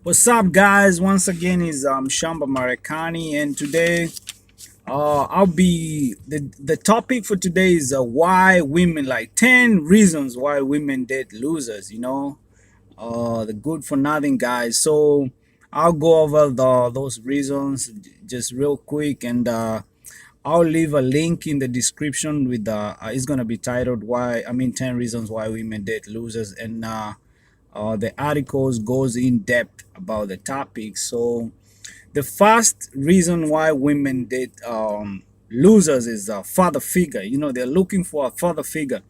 What's up, guys? Once again, is Mshamba Marekani, and today I'll be the topic for today is why women, like 10 reasons why women date losers. The good for nothing guys. So I'll go over those reasons just real quick, and I'll leave a link in the description with it's gonna be titled why 10 reasons why women date losers, and the articles goes in depth about the topic. So the first reason why women date losers is a father figure. They're looking for a father figure.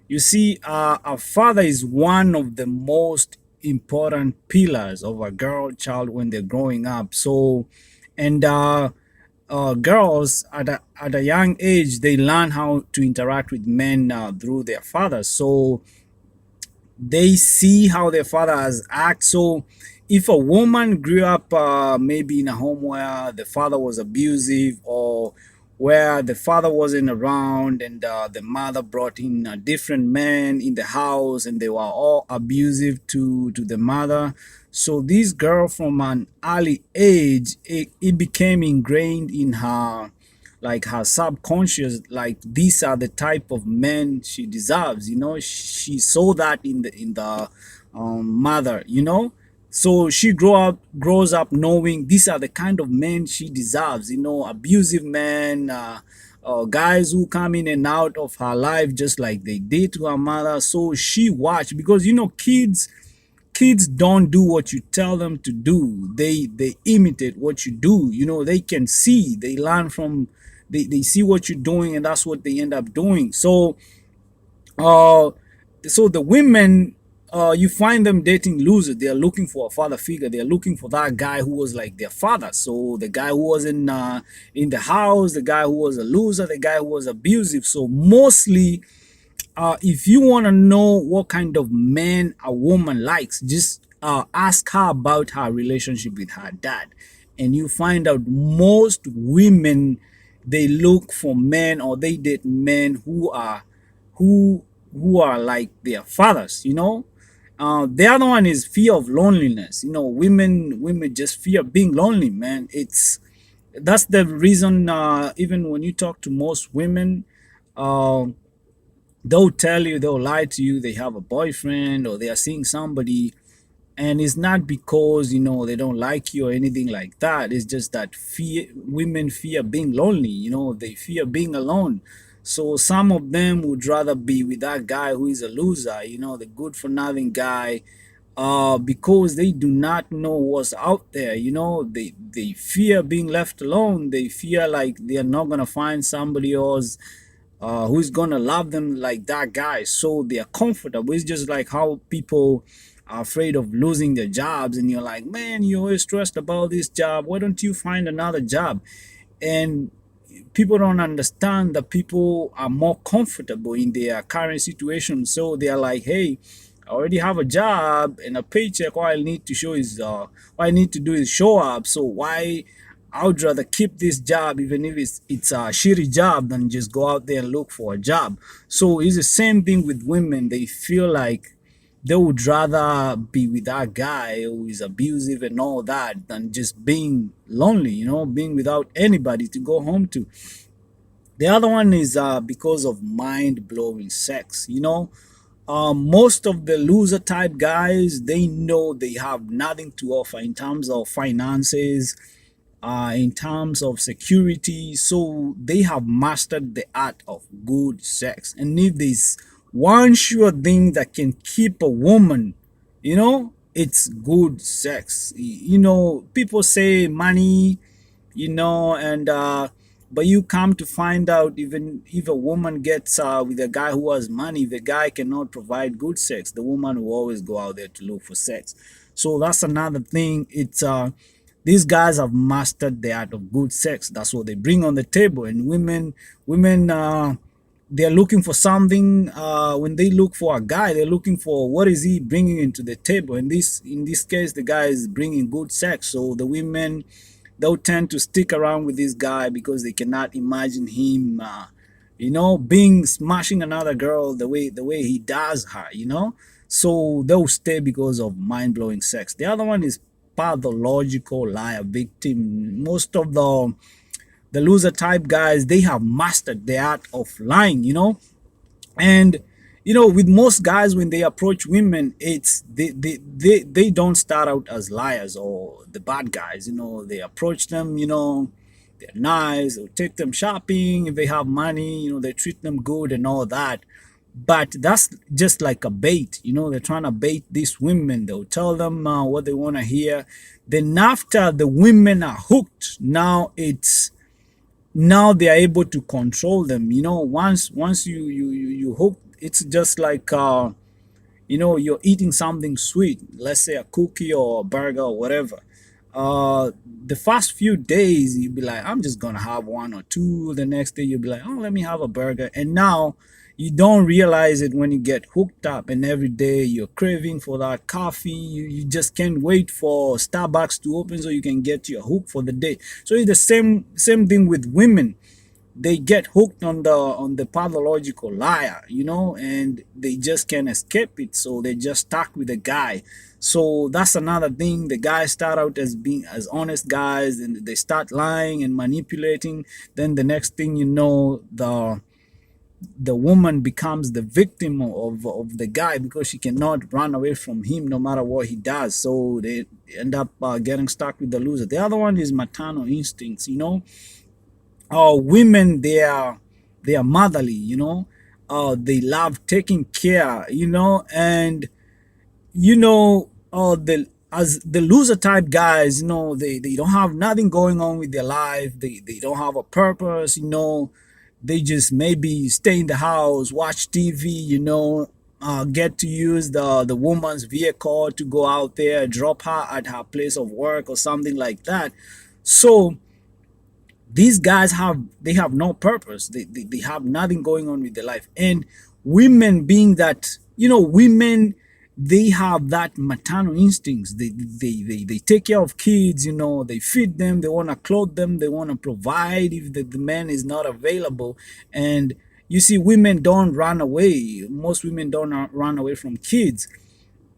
You see, a father is one of the most important pillars of a girl child when they're growing up. So, and girls at a young age, they learn how to interact with men through their fathers. So they see how their father has act. So if a woman grew up maybe in a home where the father was abusive, or where the father wasn't around, and the mother brought in different men in the house and they were all abusive to the mother, so this girl from an early age, it became ingrained in her, like her subconscious, like these are the type of men she deserves. She saw that in the mother. So she grows up knowing these are the kind of men she deserves. Abusive men, guys who come in and out of her life just like they did to her mother. So she watched, because kids don't do what you tell them to do. They imitate what you do. They can see, they learn from, they see what you're doing, and that's what they end up doing. Uh so the women, you find them dating losers. They're looking for a father figure. They're looking for that guy who was like their father. So the guy who was in the house, the guy who was a loser, the guy who was abusive. So mostly, if you want to know what kind of man a woman likes, just ask her about her relationship with her dad, and you find out most women, they look for men, or they date men who who are like their fathers. The other one is fear of loneliness. Women just fear being lonely, man. That's the reason. Even when you talk to most women, uh, they'll tell you, they'll lie to you, they have a boyfriend or they are seeing somebody, and it's not because they don't like you or anything like that. It's just that women fear being lonely. They fear being alone. So some of them would rather be with that guy who is a loser, the good for nothing guy, because they do not know what's out there. They fear being left alone. They fear like they are not gonna find somebody else who's gonna love them like that guy. So they are comfortable. It's just like how people are afraid of losing their jobs, and you're like, man, you're always stressed about this job. Why don't you find another job? And people don't understand that people are more comfortable in their current situation. So they are like, hey, I already have a job and a paycheck. All I need to show is all I need to do is show up. So why I would rather keep this job, even if it's a shitty job, than just go out there and look for a job. So it's the same thing with women. They feel like they would rather be with that guy who is abusive and all that than just being lonely, being without anybody to go home to. The other one is because of mind-blowing sex. Most of the loser type guys, they know they have nothing to offer in terms of finances, in terms of security. So they have mastered the art of good sex. And if there's one sure thing that can keep a woman, it's good sex. People say money, and but you come to find out, even if a woman gets with a guy who has money, the guy cannot provide good sex. The woman will always go out there to look for sex. So that's another thing. It's these guys have mastered the art of good sex. That's what they bring on the table. And women, they're looking for something. When they look for a guy, they're looking for what is he bringing into the table. In this case, the guy is bringing good sex. So the women, they'll tend to stick around with this guy because they cannot imagine him, being smashing another girl the way he does her. So they'll stay because of mind blowing sex. The other one is pathological liar victim. Most of the loser type guys, they have mastered the art of lying, and with most guys, when they approach women, it's they don't start out as liars or the bad guys. They approach them, they're nice, they'll take them shopping if they have money, they treat them good and all that. But that's just like a bait. They're trying to bait these women. They'll tell them what they want to hear. Then after the women are hooked, now they are able to control them. Once you hook, it's just like you're eating something sweet, let's say a cookie or a burger or whatever. The first few days you'll be like, I'm just gonna have one or two. The next day you'll be like, oh, let me have a burger. And now you don't realize it when you get hooked up, and every day you're craving for that coffee. You just can't wait for Starbucks to open so you can get your hook for the day. So it's the same thing with women. They get hooked on the pathological liar, and they just can't escape it. So they just stuck with the guy. So that's another thing. The guys start out as being as honest guys, and they start lying and manipulating. Then the next thing you know, the woman becomes the victim of the guy, because she cannot run away from him no matter what he does. So they end up getting stuck with the loser. The other one is maternal instincts. Women, they are motherly. They love taking care. And the as the loser type guys, they don't have nothing going on with their life. They don't have a purpose. They just maybe stay in the house, watch TV, get to use the woman's vehicle to go out there, drop her at her place of work or something like that. So these guys have no purpose. They have nothing going on with their life. And women, being that women, they have that maternal instincts. They take care of kids. They feed them, they want to clothe them, they want to provide if the man is not available. And you see, women don't run away. Most women don't run away from kids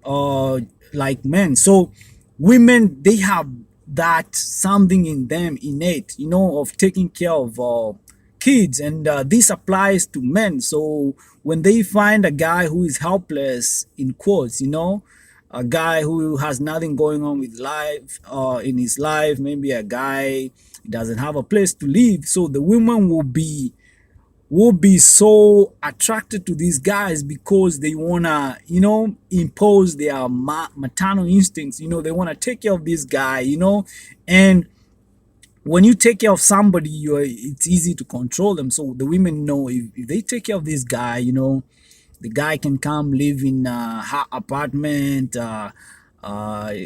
like men. So women, they have that something in them innate, of taking care of kids. And this applies to men. So when they find a guy who is helpless, in quotes, a guy who has nothing going on with life, in his life, maybe a guy doesn't have a place to live, so the women will be so attracted to these guys, because they wanna impose their maternal instincts. They want to take care of this guy. And when you take care of somebody, it's easy to control them. So the women know, if they take care of this guy, the guy can come live in her apartment.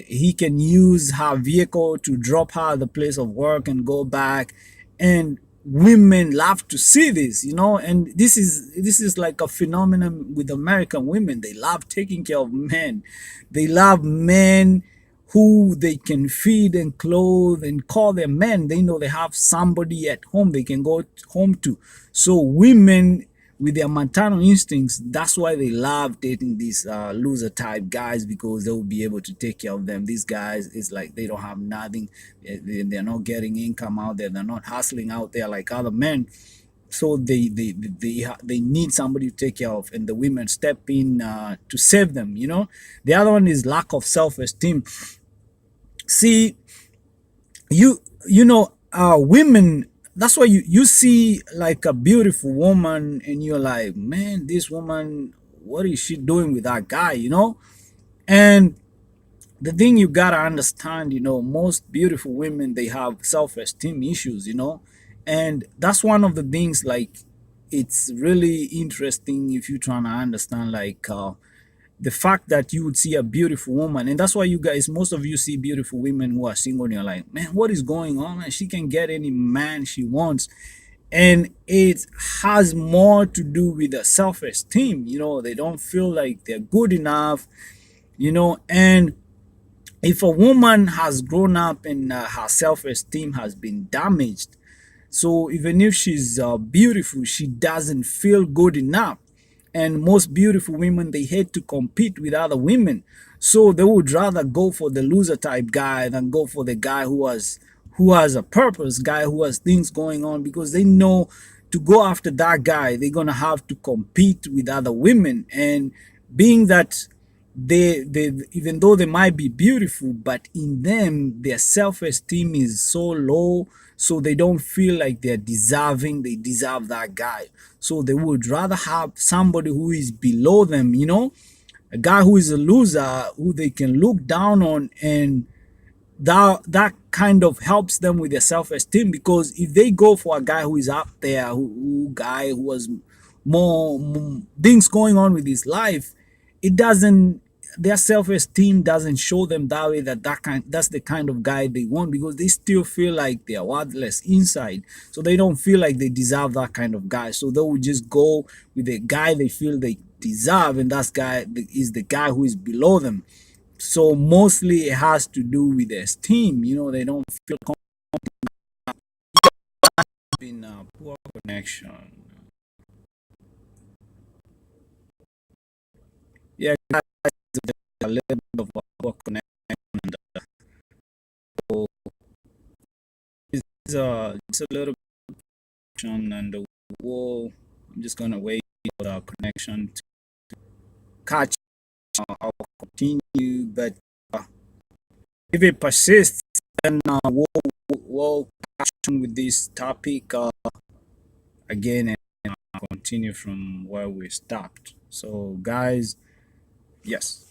He can use her vehicle to drop her at the place of work and go back. And women love to see this. And this is like a phenomenon with American women. They love taking care of men. They love men who they can feed and clothe and call them men. They know they have somebody at home they can go home to. So women, with their maternal instincts, that's why they love dating these loser type guys, because they will be able to take care of them. These guys, is like they don't have nothing. They're not getting income out there. They're not hustling out there like other men. So they need somebody to take care of, and the women step in to save them. The other one is lack of self-esteem. See, women, that's why you see like a beautiful woman, and you're like, man, this woman, what is she doing with that guy? And the thing you gotta understand, most beautiful women, they have self-esteem issues. And that's one of the things, like, it's really interesting if you're trying to understand, like, the fact that you would see a beautiful woman. And that's why you guys, most of you see beautiful women who are single, and you're like, man, what is going on? And she can get any man she wants. And it has more to do with the self-esteem. They don't feel like they're good enough. And if a woman has grown up and her self-esteem has been damaged, so even if she's beautiful, she doesn't feel good enough. And most beautiful women, they hate to compete with other women. So they would rather go for the loser type guy than go for the guy who has a purpose, guy who has things going on, because they know to go after that guy, they're gonna have to compete with other women. And being that they even though they might be beautiful, but in them their self-esteem is so low, so they don't feel like they deserve that guy. So they would rather have somebody who is below them, a guy who is a loser, who they can look down on, and that kind of helps them with their self-esteem. Because if they go for a guy who is up there, who guy who has more things going on with his life, it doesn't their self-esteem doesn't show them that way, that's the kind of guy they want, because they still feel like they are worthless inside. So they don't feel like they deserve that kind of guy, so they will just go with the guy they feel they deserve, and that guy is the guy who is below them. So mostly it has to do with their esteem. They don't feel in a poor connection. Yeah, guys, a little bit of a poor connection. So it's a little bit of connection, and the wall. I'm just gonna wait for the connection to catch. I'll continue, but if it persists, then we'll catch on with this topic again, and continue from where we stopped. So, guys, yes.